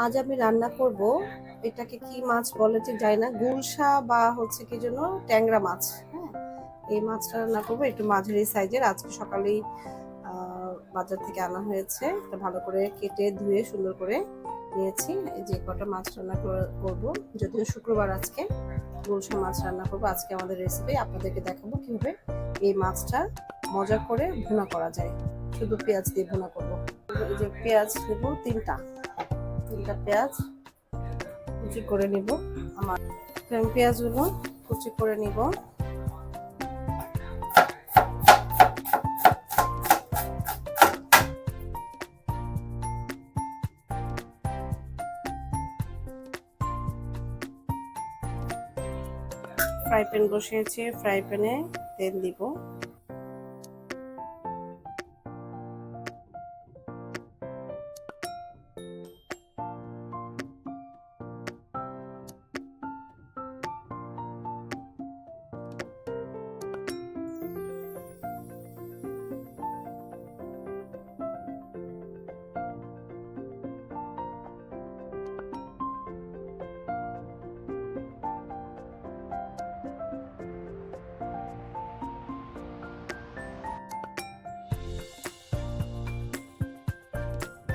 আজ আমি রান্না করব, এটাকে কি মাছ বলে ঠিক জানি না, গুলশা বা হচ্ছে কি যেন ট্যাংরা মাছ। হ্যাঁ, এই মাছটা রান্না করবো, একটু মাঝারি সাইজের। আজকে সকালেই বাজার থেকে আনা হয়েছে, এটা ভালো করে কেটে ধুয়ে সুন্দর করে নিয়েছি। এই যে কটা মাছ রান্না করবো, যদিও শুক্রবার আজকে গুলশা মাছ রান্না করবো। আজকে আমাদের রেসিপি আপনাদেরকে দেখাবো কিভাবে এই মাছটা মজা করে ভুনা করা যায়। শুধু পেঁয়াজ দিয়ে ভুনা করবো। এই যে পেঁয়াজ নেবো তিনটা পেঁয়াজ কুচি করে নিব। আমার পেঁয়াজগুলো কুচি করে নিব। ফ্রাই প্যান বসিয়েছি, ফ্রাই প্যানে তেল দিব।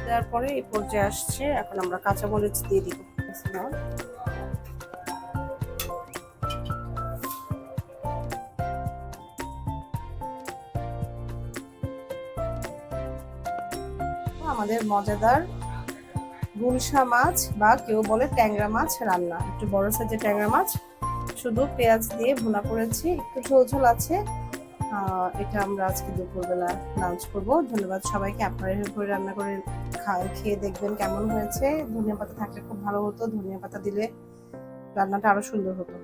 দেওয়ার পরে এই পর্যায়ে আসছে, এখন আমরা কাঁচামরিচ দিয়ে দিব। আমাদের মজাদার গুলশা মাছ বা কেউ বলে ট্যাংরা মাছ রান্না, একটু বড় সাইজের ট্যাংরা মাছ শুধু পেঁয়াজ দিয়ে ভুনা করেছি, একটু ঝোল ঝোল আছে। এটা আমরা আজকে দুপুরবেলা লাঞ্চ করবো। ধন্যবাদ সবাইকে, আপনারা এভাবে রান্না করে খেয়ে দেখবেন কেমন হয়েছে। ধনিয়া পাতা থাকলে খুব ভালো হতো, ধনিয়া পাতা দিলে রান্নাটা আরো সুন্দর হতো।